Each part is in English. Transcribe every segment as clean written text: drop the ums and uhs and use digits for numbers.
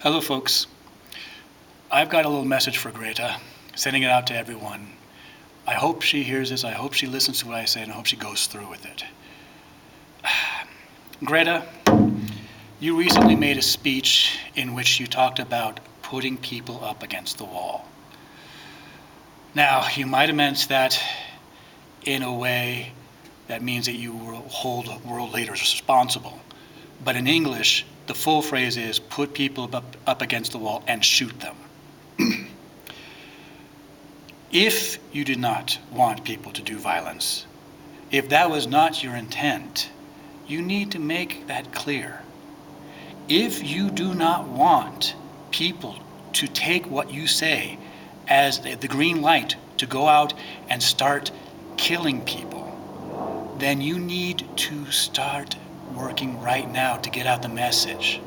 Hello, folks. I've got a little message for Greta, sending it out to everyone. I hope she hears this, I hope she listens to what I say, and I hope she goes through with it. Greta, you recently made a speech in which you talked about putting people up against the wall. Now, you might have meant that in a way that means that you will hold world leaders responsible. But in English, the full phrase is put people up against the wall and shoot them. If you did not want people to do violence, if that was not your intent, you need to make that clear. If you do not want people to take what you say as the green light to go out and start killing people, then you need to start working right now to get out the message.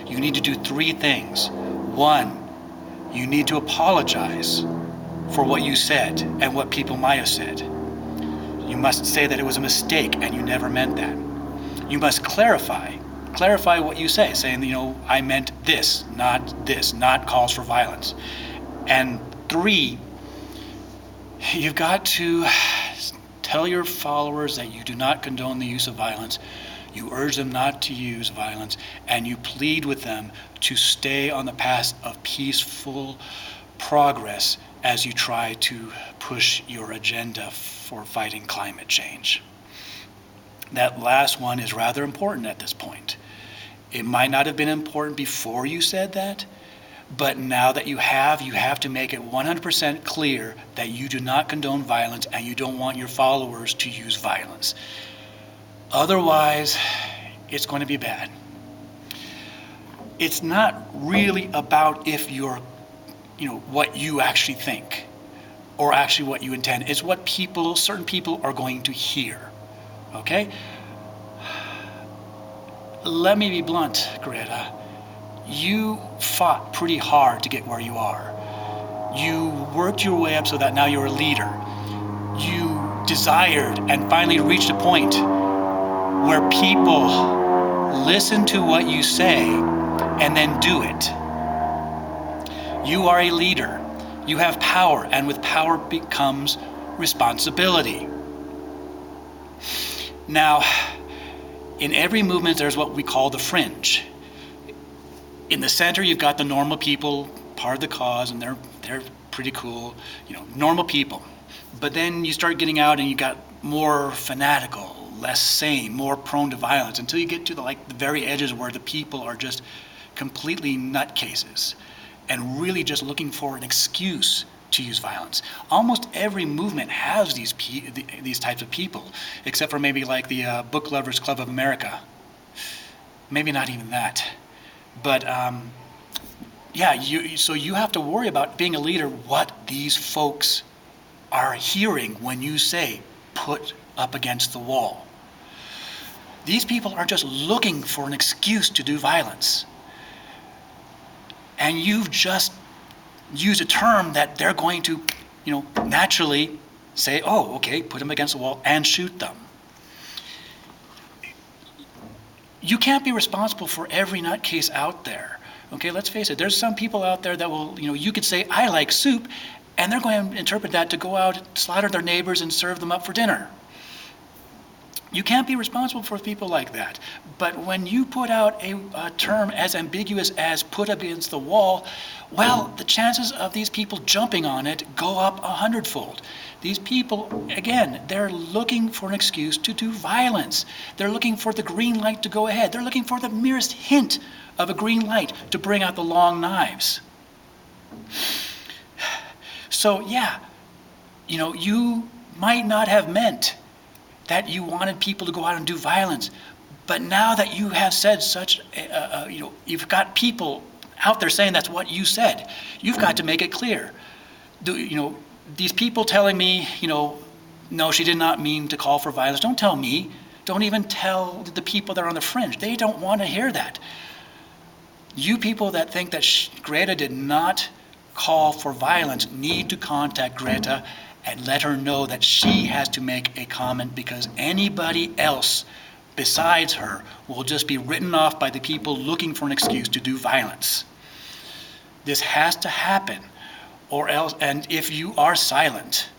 You need to do 3 things. 1, you need to apologize for what you said and what people might have said. You must say that it was a mistake and you never meant that. You must clarify what you say, saying, I meant this, not calls for violence. And 3, you've got to tell your followers that you do not condone the use of violence. You urge them not to use violence, and you plead with them to stay on the path of peaceful progress as you try to push your agenda for fighting climate change. That last one is rather important at this point. It might not have been important before you said that, but now that you have to make it 100% clear that you do not condone violence and you don't want your followers to use violence. Otherwise, it's going to be bad. It's not really about if you're, what you actually think or actually what you intend. It's what certain people are going to hear, okay? Let me be blunt, Greta. You fought pretty hard to get where you are. You worked your way up so that now you're a leader. You desired and finally reached a point where people listen to what you say and then do it. You are a leader. You have power, and with power becomes responsibility. Now, in every movement, there's what we call the fringe. In the center, you've got the normal people, part of the cause, and they're pretty cool, normal people. But then you start getting out and you got more fanatical, less sane, more prone to violence, until you get to the very edges where the people are just completely nutcases and really just looking for an excuse to use violence. Almost every movement has these types of people, except for maybe like the Book Lovers Club of America. Maybe not even that. But so you have to worry about being a leader, what these folks are hearing when you say, put up against the wall. These people are just looking for an excuse to do violence. And you've just used a term that they're going to, naturally say, oh, okay, put them against the wall and shoot them. You can't be responsible for every nutcase out there. Okay, let's face it, there's some people out there that will, you could say, I like soup, and they're going to interpret that to go out, slaughter their neighbors, and serve them up for dinner. You can't be responsible for people like that. But when you put out a term as ambiguous as put up against the wall, well, the chances of these people jumping on it go up 100-fold. These people, again, they're looking for an excuse to do violence. They're looking for the green light to go ahead. They're looking for the merest hint of a green light to bring out the long knives. So, you might not have meant that you wanted people to go out and do violence. But now that you have said such, you've got people out there saying that's what you said, you've got to make it clear. These people telling me, no, she did not mean to call for violence. Don't tell me. Don't even tell the people that are on the fringe. They don't want to hear that. You people that think that Greta did not call for violence need to contact Greta and let her know that she has to make a comment, because anybody else besides her will just be written off by the people looking for an excuse to do violence. This has to happen, or else, and if you are silent,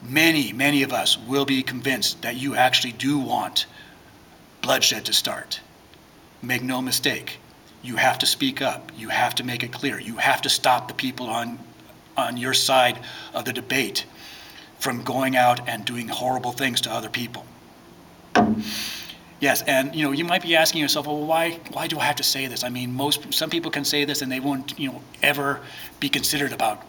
many of us will be convinced that you actually do want bloodshed to start. Make no mistake, you have to speak up. You have to make it clear. You have to stop the people on your side of the debate from going out and doing horrible things to other people. Yes, and you might be asking yourself, well, why do I have to say this? I mean, some people can say this and they won't ever be considered about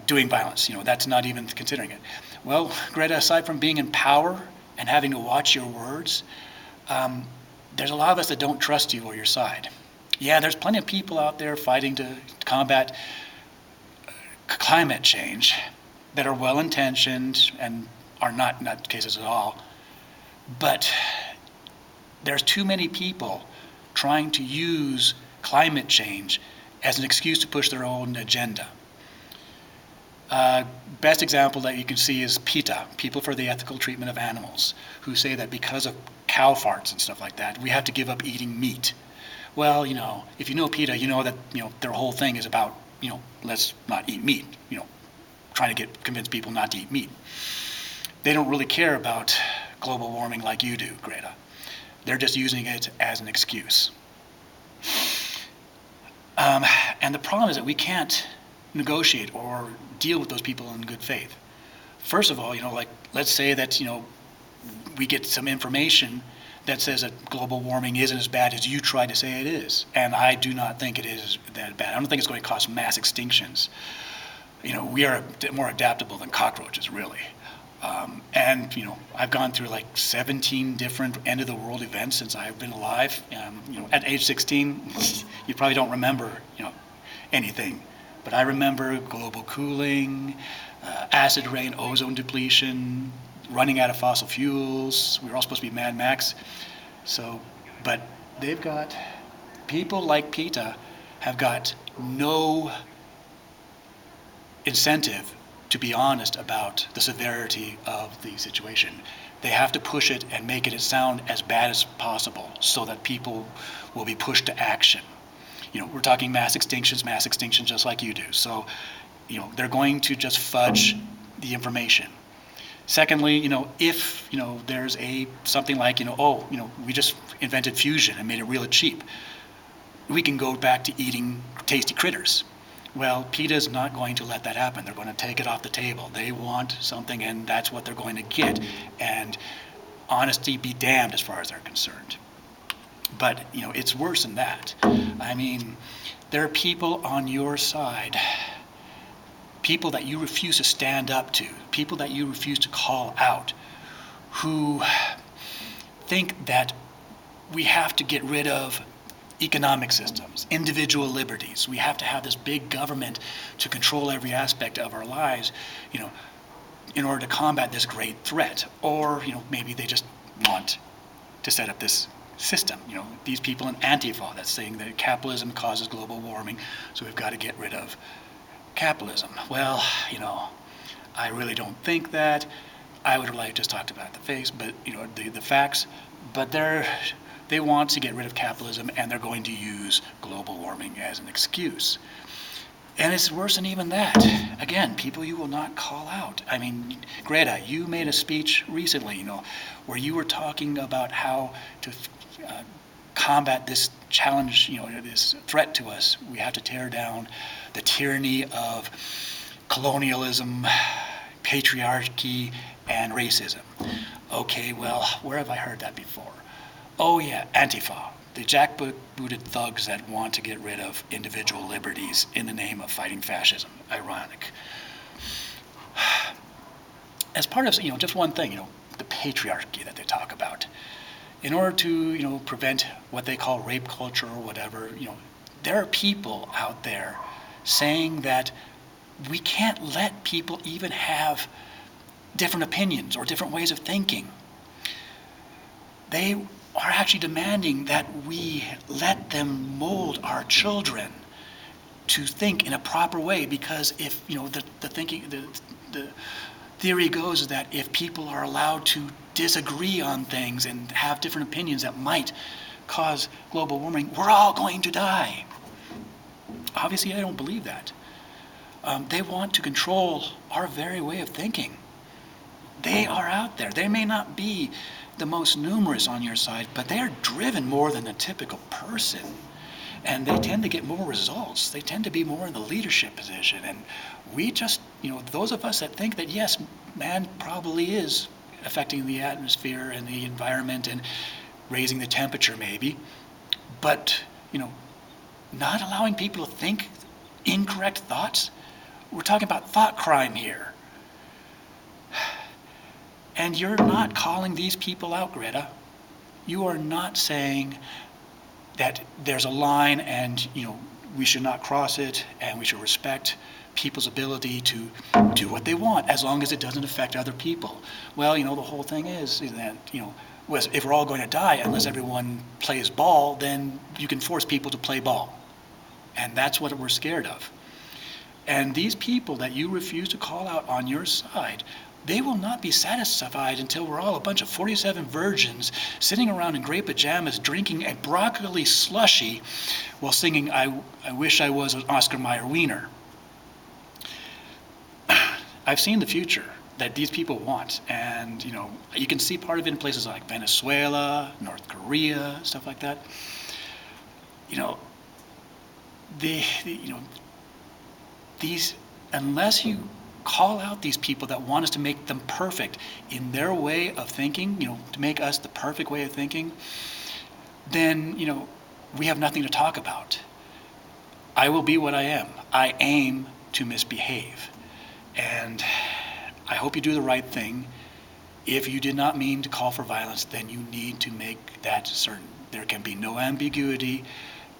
doing violence. That's not even considering it. Well, Greta, aside from being in power and having to watch your words, there's a lot of us that don't trust you or your side. Yeah, there's plenty of people out there fighting to combat climate change that are well-intentioned and are not in cases at all. But there's too many people trying to use climate change as an excuse to push their own agenda. Best example that you can see is PETA, People for the Ethical Treatment of Animals, who say that because of cow farts and stuff like that, we have to give up eating meat. Well, if you know PETA, you know that their whole thing is about let's not eat meat. Trying to convince people not to eat meat. They don't really care about global warming like you do, Greta. They're just using it as an excuse. And the problem is that we can't negotiate or deal with those people in good faith. First of all, let's say that we get some information that says that global warming isn't as bad as you tried to say it is, and I do not think it is that bad. I don't think it's going to cause mass extinctions. We are more adaptable than cockroaches, really. And I've gone through like 17 different end of the world events since I've been alive. At age 16, you probably don't remember anything, but I remember global cooling, acid rain, ozone depletion, running out of fossil fuels. We were all supposed to be Mad Max. But they've got people like PETA have got no incentive to be honest about the severity of the situation. They have to push it and make it sound as bad as possible so that people will be pushed to action. We're talking mass extinctions just like you do. So, they're going to just fudge the information. Secondly, if there's something like we just invented fusion and made it really cheap, we can go back to eating tasty critters. Well, PETA is not going to let that happen. They're going to take it off the table. They want something, and that's what they're going to get. And honesty be damned as far as they're concerned. But, it's worse than that. I mean, there are people on your side, people that you refuse to stand up to, people that you refuse to call out, who think that we have to get rid of economic systems, individual liberties. We have to have this big government to control every aspect of our lives, in order to combat this great threat. Or, maybe they just want to set up this system. These people in Antifa that's saying that capitalism causes global warming, so we've got to get rid of capitalism. Well, I really don't think that. I would have liked to just talked about the facts, but they want to get rid of capitalism, and they're going to use global warming as an excuse. And it's worse than even that. Again, people you will not call out. I mean, Greta, you made a speech recently, where you were talking about how to combat this challenge, this threat to us. We have to tear down the tyranny of colonialism, patriarchy, and racism. Okay, well, where have I heard that before? Oh yeah, Antifa, the jackbooted thugs that want to get rid of individual liberties in the name of fighting fascism. Ironic. As part of, just one thing, the patriarchy that they talk about. In order to, prevent what they call rape culture or whatever, there are people out there saying that we can't let people even have different opinions or different ways of thinking. They are actually demanding that we let them mold our children to think in a proper way, because if the theory goes is that if people are allowed to disagree on things and have different opinions that might cause global warming, we're all going to die. Obviously, I don't believe that. They want to control our very way of thinking. They are out there. They may not be the most numerous on your side, but they are driven more than a typical person. And they tend to get more results. They tend to be more in the leadership position. And we just, those of us that think that, yes, man probably is affecting the atmosphere and the environment and raising the temperature maybe, but, not allowing people to think incorrect thoughts. We're talking about thought crime here. And you're not calling these people out, Greta. You are not saying that there's a line and, we should not cross it and we should respect people's ability to do what they want as long as it doesn't affect other people. Well, the whole thing is that, if we're all going to die unless everyone plays ball, then you can force people to play ball. And that's what we're scared of. And these people that you refuse to call out on your side, they will not be satisfied until we're all a bunch of 47 virgins sitting around in gray pajamas drinking a broccoli slushy while singing I Wish I Was an Oscar Mayer Wiener. I've seen the future that these people want, and you can see part of it in places like Venezuela, North Korea, stuff like that. These, unless you call out these people that want us to make them perfect in their way of thinking, to make us the perfect way of thinking, then, we have nothing to talk about. I will be what I am. I aim to misbehave. And I hope you do the right thing. If you did not mean to call for violence, then you need to make that certain. There can be no ambiguity.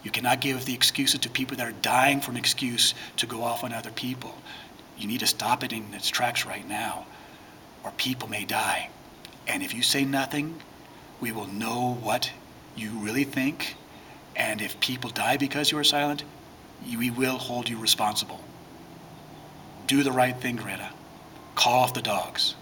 You cannot give the excuses to people that are dying for an excuse to go off on other people. You need to stop it in its tracks right now, or people may die. And if you say nothing, we will know what you really think. And if people die because you are silent, we will hold you responsible. Do the right thing, Greta. Call off the dogs.